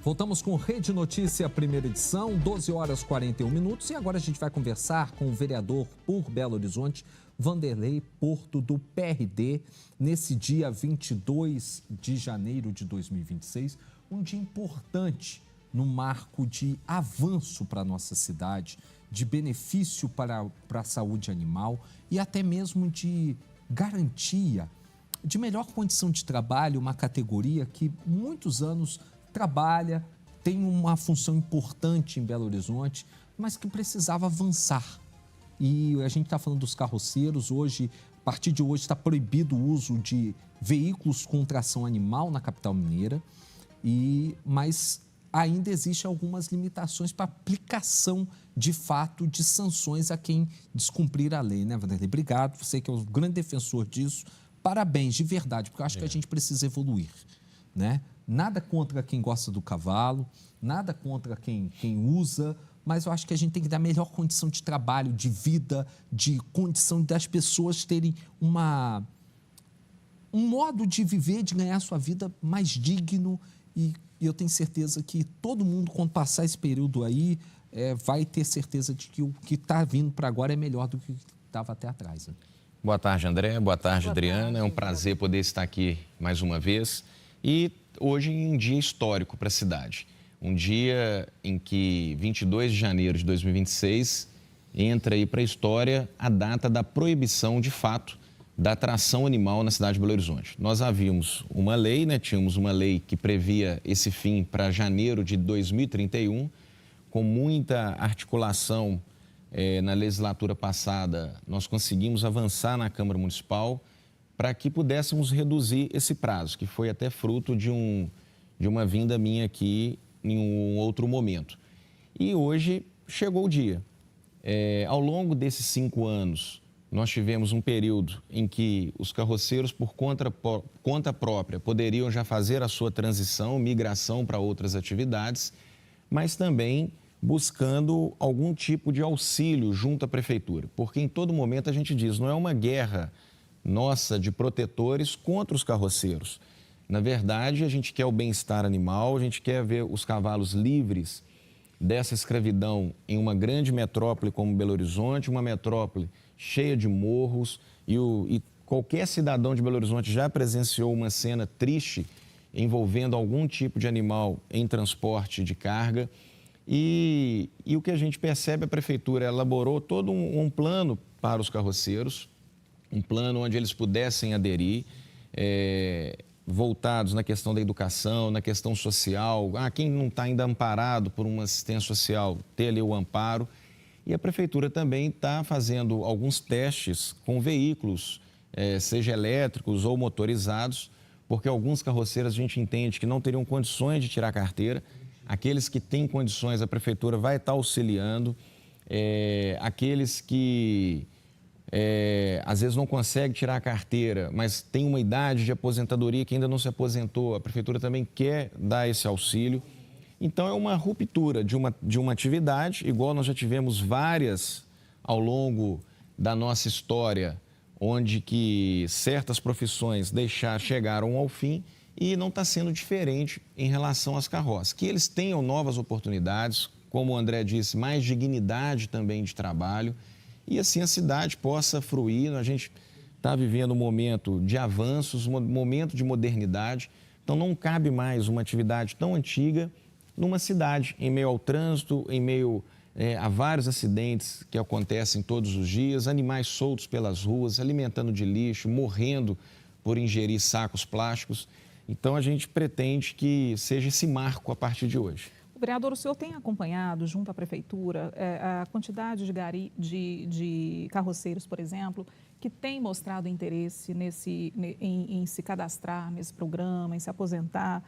Voltamos com Rede Notícia, primeira edição, 12 horas 41 minutos. E agora a gente vai conversar com o vereador por Belo Horizonte, Vanderlei Porto, do PRD, nesse dia 22 de janeiro de 2026. Um dia importante no marco de avanço para a nossa cidade, de benefício para a saúde animal e até mesmo de garantia de melhor condição de trabalho, uma categoria que muitos anos trabalha, tem uma função importante em Belo Horizonte, mas que precisava avançar. E a gente está falando dos carroceiros. Hoje, a partir de hoje, está proibido o uso de veículos com tração animal na capital mineira, mas ainda existem algumas limitações para aplicação, de fato, de sanções a quem descumprir a lei, né, Vanderlei? Obrigado, você que é um grande defensor disso. Parabéns, de verdade, porque eu acho que a gente precisa evoluir, né? Nada contra quem gosta do cavalo, nada contra quem usa, mas eu acho que a gente tem que dar melhor condição de trabalho, de vida, de condição das pessoas terem um modo de viver, de ganhar sua vida mais digno. E eu tenho certeza que todo mundo, quando passar esse período aí, vai ter certeza de que o que está vindo para agora é melhor do que estava até atrás, né? Boa tarde, André. Boa tarde, Adriana. É um prazer poder estar aqui mais uma vez. E hoje é um dia histórico para a cidade. Um dia em que, 22 de janeiro de 2026, entra aí para a história a data da proibição, de fato, da tração animal na cidade de Belo Horizonte. Nós havíamos uma lei, né? Tínhamos uma lei que previa esse fim para janeiro de 2031, com muita articulação na legislatura passada. Nós conseguimos avançar na Câmara Municipal para que pudéssemos reduzir esse prazo, que foi até fruto de uma vinda minha aqui em um outro momento. E hoje chegou o dia. Ao longo desses 5 anos, nós tivemos um período em que os carroceiros, por conta própria, poderiam já fazer a sua transição, migração para outras atividades, mas também buscando algum tipo de auxílio junto à prefeitura. Porque em todo momento a gente diz, não é uma guerra nossa de protetores contra os carroceiros. Na verdade, a gente quer o bem-estar animal, a gente quer ver os cavalos livres dessa escravidão em uma grande metrópole como Belo Horizonte, uma metrópole cheia de morros, e qualquer cidadão de Belo Horizonte já presenciou uma cena triste envolvendo algum tipo de animal em transporte de carga. E o que a gente percebe, a prefeitura elaborou todo um plano para os carroceiros, um plano onde eles pudessem aderir, voltados na questão da educação, na questão social. Quem não está ainda amparado por uma assistência social, ter ali o amparo. E a prefeitura também está fazendo alguns testes com veículos, seja elétricos ou motorizados, porque alguns carroceiros a gente entende que não teriam condições de tirar carteira. Aqueles que têm condições, a prefeitura vai estar auxiliando. Aqueles que às vezes não conseguem tirar a carteira, mas tem uma idade de aposentadoria que ainda não se aposentou, a prefeitura também quer dar esse auxílio. Então é uma ruptura de uma atividade, igual nós já tivemos várias ao longo da nossa história, onde que certas profissões chegaram ao fim, e não está sendo diferente em relação às carroças. Que eles tenham novas oportunidades, como o André disse, mais dignidade também de trabalho, e assim a cidade possa fruir. A gente está vivendo um momento de avanços, um momento de modernidade, então não cabe mais uma atividade tão antiga numa cidade, em meio ao trânsito, em meio a vários acidentes que acontecem todos os dias, animais soltos pelas ruas, alimentando de lixo, morrendo por ingerir sacos plásticos. Então, a gente pretende que seja esse marco a partir de hoje. Vereador, o senhor tem acompanhado, junto à prefeitura, a quantidade de carroceiros, por exemplo, que tem mostrado interesse em se cadastrar nesse programa, em se aposentar,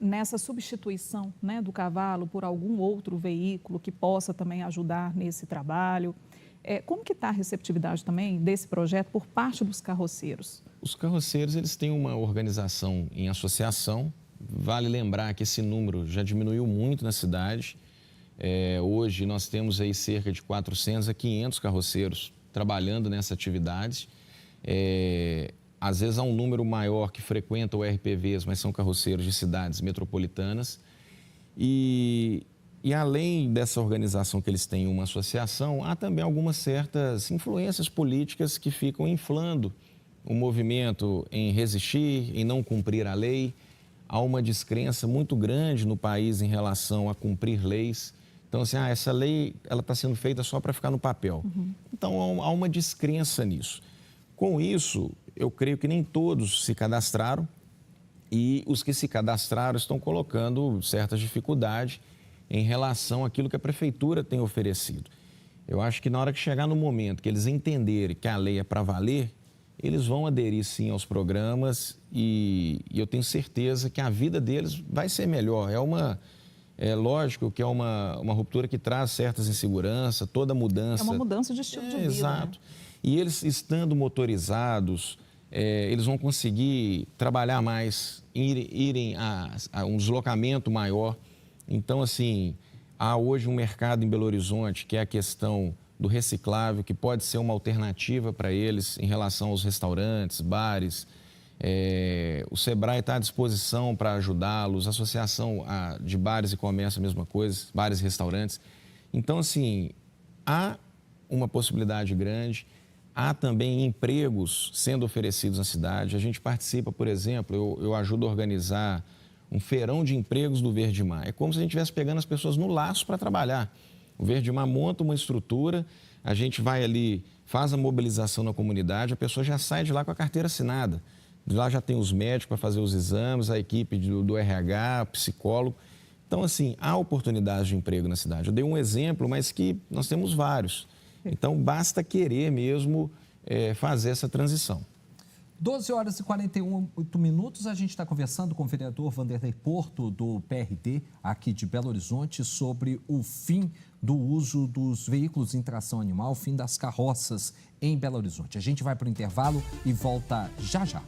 nessa substituição, né, do cavalo por algum outro veículo que possa também ajudar nesse trabalho? Como que está a receptividade também desse projeto por parte dos carroceiros? Os carroceiros, eles têm uma organização em associação. Vale lembrar que esse número já diminuiu muito na cidade. Hoje nós temos aí cerca de 400 a 500 carroceiros trabalhando nessa atividade. às vezes há um número maior que frequenta o RPVs, mas são carroceiros de cidades metropolitanas. E além dessa organização que eles têm, uma associação, há também algumas certas influências políticas que ficam inflando o movimento em resistir, em não cumprir a lei. Há uma descrença muito grande no país em relação a cumprir leis. Então, assim, essa lei ela está sendo feita só para ficar no papel. Então, há uma descrença nisso. Com isso, eu creio que nem todos se cadastraram e os que se cadastraram estão colocando certas dificuldades em relação àquilo que a prefeitura tem oferecido. Eu acho que na hora que chegar no momento que eles entenderem que a lei é para valer, eles vão aderir sim aos programas e eu tenho certeza que a vida deles vai ser melhor. É lógico que é uma ruptura que traz certas inseguranças, toda mudança. É uma mudança de estilo de vida. Exato. Né? E eles estando motorizados, eles vão conseguir trabalhar mais, irem a um deslocamento maior. Então, assim, há hoje um mercado em Belo Horizonte que é a questão do reciclável, que pode ser uma alternativa para eles em relação aos restaurantes, bares. O Sebrae está à disposição para ajudá-los, a Associação de Bares e Comércio, a mesma coisa, bares e restaurantes. Então, assim, há uma possibilidade grande, há também empregos sendo oferecidos na cidade. A gente participa, por exemplo, eu ajudo a organizar um feirão de empregos do Verde Mar. É como se a gente estivesse pegando as pessoas no laço para trabalhar. O Verde Mar monta uma estrutura, a gente vai ali, faz a mobilização na comunidade, a pessoa já sai de lá com a carteira assinada. De lá já tem os médicos para fazer os exames, a equipe do RH, psicólogo. Então, assim, há oportunidades de emprego na cidade. Eu dei um exemplo, mas que nós temos vários. Então, basta querer mesmo fazer essa transição. 12 horas e 48 minutos, a gente está conversando com o vereador Vanderlei Porto, do PRD, aqui de Belo Horizonte, sobre o fim do uso dos veículos em tração animal, o fim das carroças em Belo Horizonte. A gente vai para o intervalo e volta já já.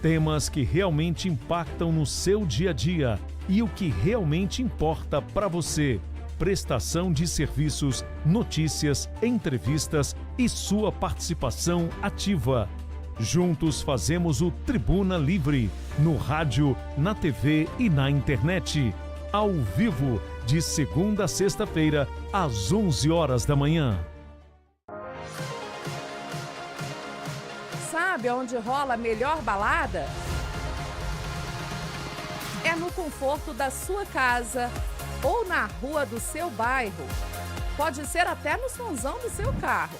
Temas que realmente impactam no seu dia a dia e o que realmente importa para você. Prestação de serviços, notícias, entrevistas e sua participação ativa. Juntos fazemos o Tribuna Livre, no rádio, na TV e na internet. Ao vivo, de segunda a sexta-feira, às 11 horas da manhã. Sabe onde rola a melhor balada? É no conforto da sua casa ou na rua do seu bairro. Pode ser até no sonzão do seu carro.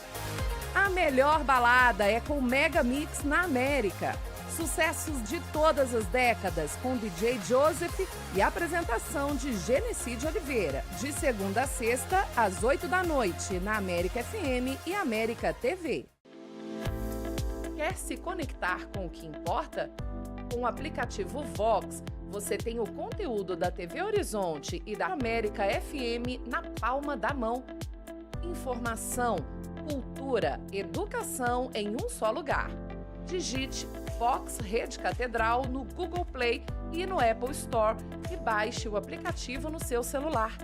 A melhor balada é com Mega Mix na América. Sucessos de todas as décadas com DJ Joseph e apresentação de Genesi Oliveira. De segunda a sexta, às 8 da noite, na América FM e América TV. Quer se conectar com o que importa? Com o aplicativo Vox, você tem o conteúdo da TV Horizonte e da América FM na palma da mão. Informação, cultura, educação em um só lugar. Digite Vox Rede Catedral no Google Play e no Apple Store e baixe o aplicativo no seu celular.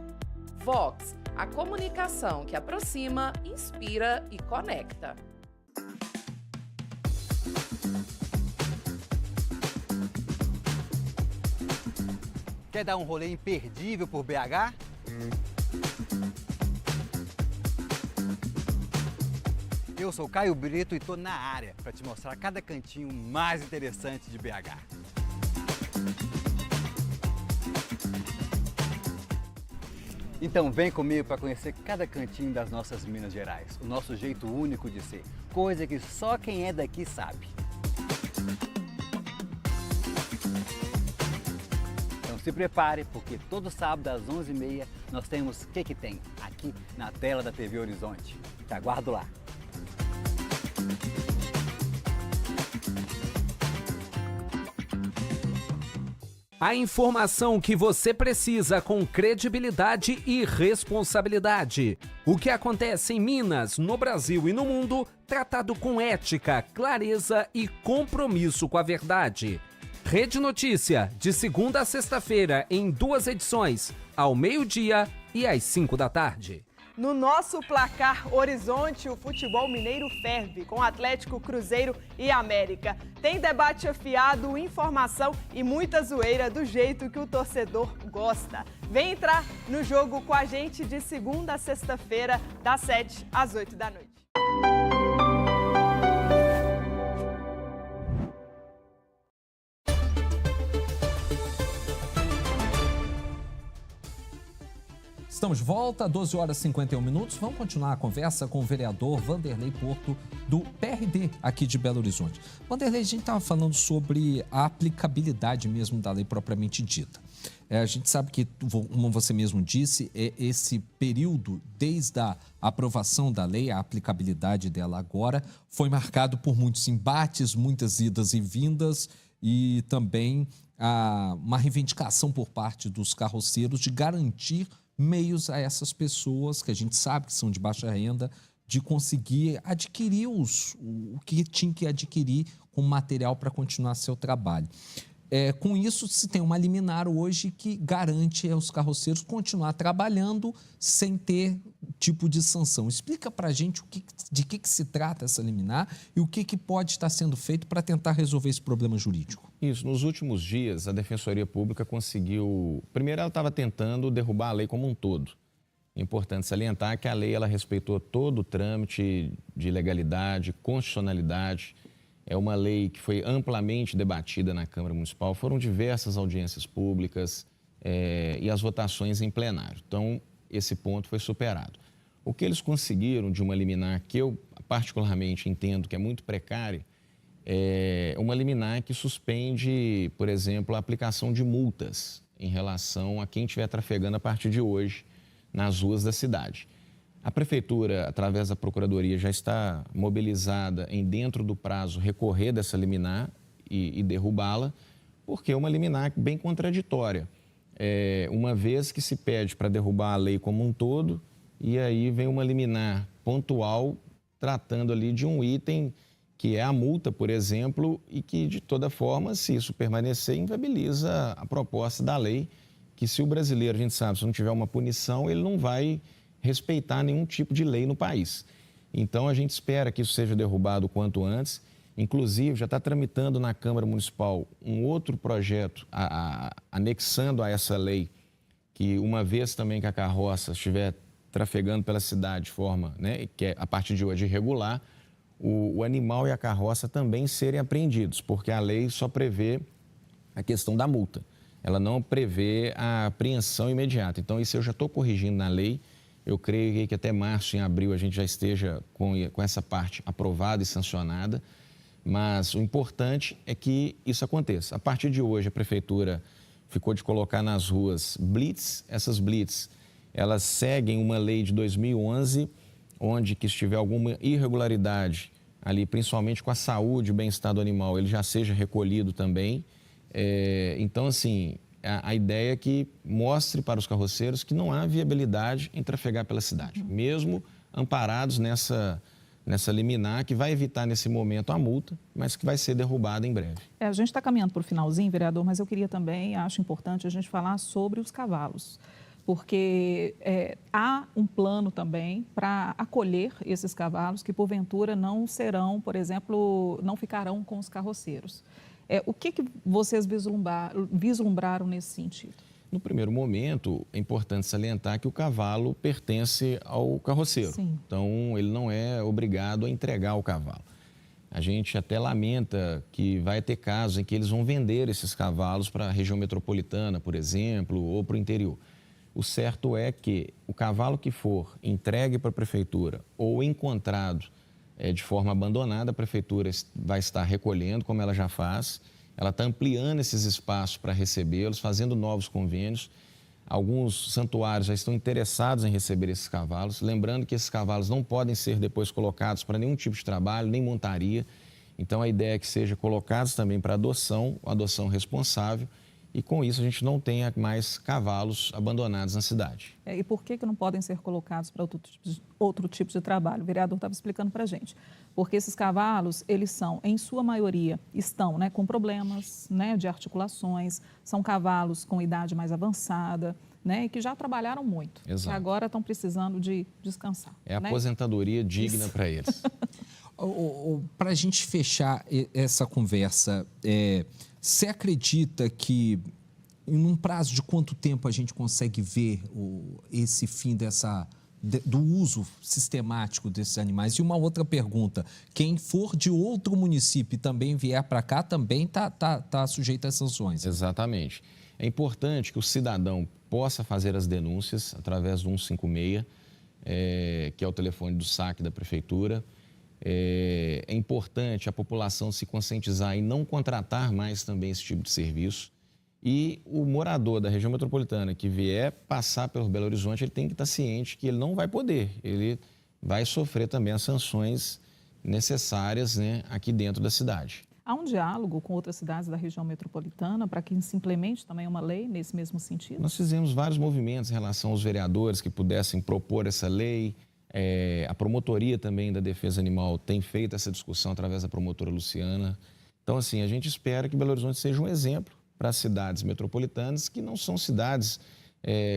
Vox, a comunicação que aproxima, inspira e conecta. Quer dar um rolê imperdível por BH? Eu sou Caio Brito e tô na área para te mostrar cada cantinho mais interessante de BH. Então vem comigo para conhecer cada cantinho das nossas Minas Gerais, o nosso jeito único de ser, coisa que só quem é daqui sabe. Se prepare, porque todo sábado às 11h30 nós temos Que Tem, aqui na tela da TV Horizonte. Te aguardo lá. A informação que você precisa com credibilidade e responsabilidade. O que acontece em Minas, no Brasil e no mundo, tratado com ética, clareza e compromisso com a verdade. Rede Notícia, de segunda a sexta-feira, em 2 edições, ao meio-dia e às 5 da tarde. No nosso placar Horizonte, o futebol mineiro ferve, com Atlético, Cruzeiro e América. Tem debate afiado, informação e muita zoeira do jeito que o torcedor gosta. Vem entrar no jogo com a gente de segunda a sexta-feira, das 7 às 8 da noite. Estamos de volta, 12 horas e 51 minutos. Vamos continuar a conversa com o vereador Vanderlei Porto, do PRD aqui de Belo Horizonte. Vanderlei, a gente estava falando sobre a aplicabilidade mesmo da lei propriamente dita. A gente sabe que, como você mesmo disse, esse período, desde a aprovação da lei, a aplicabilidade dela agora, foi marcado por muitos embates, muitas idas e vindas e também uma reivindicação por parte dos carroceiros de garantir meios a essas pessoas, que a gente sabe que são de baixa renda, de conseguir adquirir o que tinha que adquirir como material para continuar seu trabalho. Com isso, se tem uma liminar hoje que garante aos carroceiros continuar trabalhando sem ter tipo de sanção. Explica para a gente de que se trata essa liminar e o que pode estar sendo feito para tentar resolver esse problema jurídico. Isso, nos últimos dias, a Defensoria Pública conseguiu... Primeiro, ela estava tentando derrubar a lei como um todo. É importante salientar que a lei ela respeitou todo o trâmite de legalidade, constitucionalidade. É uma lei que foi amplamente debatida na Câmara Municipal. Foram diversas audiências públicas e as votações em plenário. Então, esse ponto foi superado. O que eles conseguiram de uma liminar que eu particularmente entendo que é muito precária, é uma liminar que suspende, por exemplo, a aplicação de multas em relação a quem estiver trafegando a partir de hoje nas ruas da cidade. A Prefeitura, através da Procuradoria, já está mobilizada em, dentro do prazo, recorrer dessa liminar e derrubá-la, porque é uma liminar bem contraditória. Uma vez que se pede para derrubar a lei como um todo, e aí vem uma liminar pontual tratando ali de um item que é a multa, por exemplo, e que, de toda forma, se isso permanecer, inviabiliza a proposta da lei, que se o brasileiro, a gente sabe, se não tiver uma punição, ele não vai respeitar nenhum tipo de lei no país. Então, a gente espera que isso seja derrubado o quanto antes. Inclusive, já está tramitando na Câmara Municipal um outro projeto anexando a essa lei, que uma vez também que a carroça estiver trafegando pela cidade de forma, que é a partir de hoje irregular, o animal e a carroça também serem apreendidos, porque a lei só prevê a questão da multa. Ela não prevê a apreensão imediata. Então, isso eu já estou corrigindo na lei. Eu creio que até março, em abril, a gente já esteja com essa parte aprovada e sancionada. Mas o importante é que isso aconteça. A partir de hoje, a Prefeitura ficou de colocar nas ruas blitz. Essas blitz, elas seguem uma lei de 2011, onde que estiver alguma irregularidade ali, principalmente com a saúde e o bem-estar do animal, ele já seja recolhido também. Então, assim, a ideia é que mostre para os carroceiros que não há viabilidade em trafegar pela cidade, mesmo amparados nessa liminar, que vai evitar nesse momento a multa, mas que vai ser derrubada em breve. A gente está caminhando para o finalzinho, vereador, mas eu queria também, acho importante a gente falar sobre os cavalos, porque há um plano também para acolher esses cavalos que, porventura, não serão, por exemplo, não ficarão com os carroceiros. O que vocês vislumbraram nesse sentido? No primeiro momento, é importante salientar que o cavalo pertence ao carroceiro. Sim. Então, ele não é obrigado a entregar o cavalo. A gente até lamenta que vai ter casos em que eles vão vender esses cavalos para a região metropolitana, por exemplo, ou para o interior. O certo é que o cavalo que for entregue para a prefeitura ou encontrado de forma abandonada, a prefeitura vai estar recolhendo, como ela já faz. Ela está ampliando esses espaços para recebê-los, fazendo novos convênios. Alguns santuários já estão interessados em receber esses cavalos. Lembrando que esses cavalos não podem ser depois colocados para nenhum tipo de trabalho, nem montaria. Então, a ideia é que sejam colocados também para adoção responsável. E com isso a gente não tenha mais cavalos abandonados na cidade. E por que não podem ser colocados para outro tipo de trabalho? O vereador estava explicando para a gente. Porque esses cavalos, eles são, em sua maioria, estão com problemas de articulações, são cavalos com idade mais avançada, né, e que já trabalharam muito. Exato. E agora estão precisando de descansar. É a né? aposentadoria digna para eles. Para a gente fechar essa conversa, você acredita que em um prazo de quanto tempo a gente consegue ver esse fim do uso sistemático desses animais? E uma outra pergunta, quem for de outro município e também vier para cá também está sujeito às sanções. Exatamente. É importante que o cidadão possa fazer as denúncias através do 156, que é o telefone do SAC da Prefeitura. É importante a população se conscientizar e não contratar mais também esse tipo de serviço. E o morador da região metropolitana que vier passar pelo Belo Horizonte, ele tem que estar ciente que ele não vai poder. Ele vai sofrer também as sanções necessárias, né, aqui dentro da cidade. Há um diálogo com outras cidades da região metropolitana para que se implemente também uma lei nesse mesmo sentido? Nós fizemos vários movimentos em relação aos vereadores que pudessem propor essa lei. A promotoria também da Defesa Animal tem feito essa discussão através da promotora Luciana. Então, assim, a gente espera que Belo Horizonte seja um exemplo para as cidades metropolitanas que não são cidades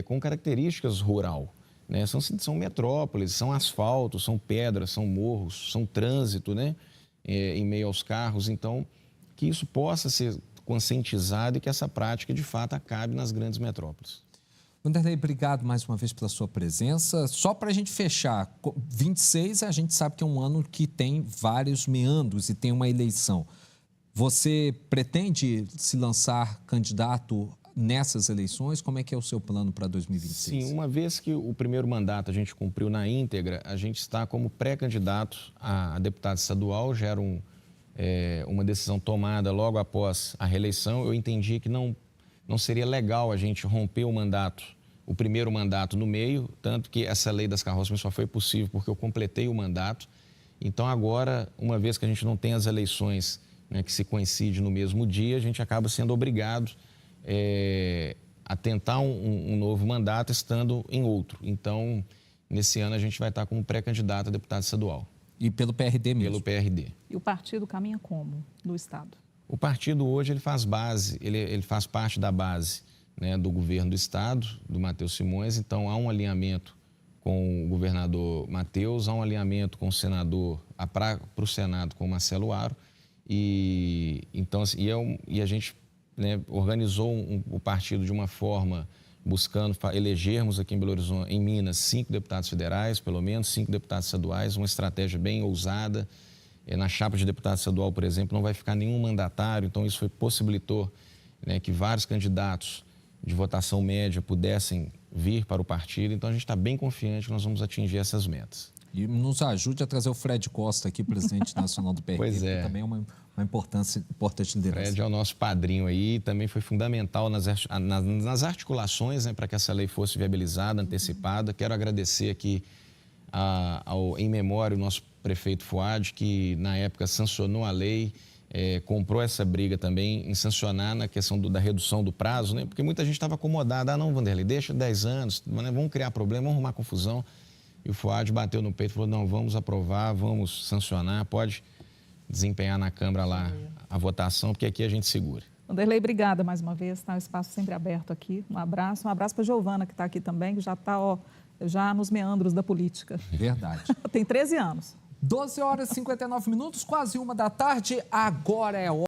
com características rural, né? São metrópoles, são asfalto, são pedras, são morros, são trânsito, né? Em meio aos carros. Então, que isso possa ser conscientizado e que essa prática, de fato, acabe nas grandes metrópoles. Vanderlei, obrigado mais uma vez pela sua presença. Só para a gente fechar, 26 a gente sabe que é um ano que tem vários meandros e tem uma eleição. Você pretende se lançar candidato nessas eleições? Como é que é o seu plano para 2026? Sim, uma vez que o primeiro mandato a gente cumpriu na íntegra, a gente está como pré-candidato a deputado estadual. Já era uma decisão tomada logo após a reeleição. Eu entendi que não seria legal a gente romper o primeiro mandato no meio, tanto que essa lei das carroças só foi possível porque eu completei o mandato. Então agora, uma vez que a gente não tem as eleições, né, que se coincide no mesmo dia, a gente acaba sendo obrigado a tentar um novo mandato estando em outro. Então, nesse ano a gente vai estar como pré-candidato a deputado estadual. E pelo PRD mesmo? Pelo PRD. E o partido caminha como no Estado? O partido hoje ele faz base, ele faz parte da base, né, do governo do Estado, do Matheus Simões. Então, há um alinhamento com o governador Matheus, há um alinhamento com o senador, para o Senado com o Marcelo Aro. Então, assim, a gente, né, organizou o partido de uma forma buscando elegermos aqui em Belo Horizonte, em Minas, 5 deputados federais, pelo menos 5 deputados estaduais, uma estratégia bem ousada. Na chapa de deputado estadual, por exemplo, não vai ficar nenhum mandatário, então isso possibilitou, né, que vários candidatos de votação média pudessem vir para o partido. Então a gente está bem confiante que nós vamos atingir essas metas. E nos ajude a trazer o Fred Costa aqui, presidente nacional do PRD, Pois é. que também é uma importante liderança. Fred é o nosso padrinho aí, também foi fundamental nas articulações, né, para que essa lei fosse viabilizada, antecipada. Quero agradecer aqui em memória o nosso prefeito Fuad, que na época sancionou a lei, comprou essa briga também em sancionar na questão da redução do prazo, né? Porque muita gente estava acomodada, não, Vanderlei, deixa 10 anos, né? Vamos criar problema, vamos arrumar confusão. E o Fuad bateu no peito e falou, não, vamos aprovar, vamos sancionar, pode desempenhar na Câmara lá a votação, porque aqui a gente segura. Vanderlei, obrigada mais uma vez, tá? O espaço sempre aberto aqui. Um abraço para a Giovana, que está aqui também, que já está já nos meandros da política. Verdade. Tem 13 anos. 12 horas e 59 minutos, quase 1 da tarde, agora é hora.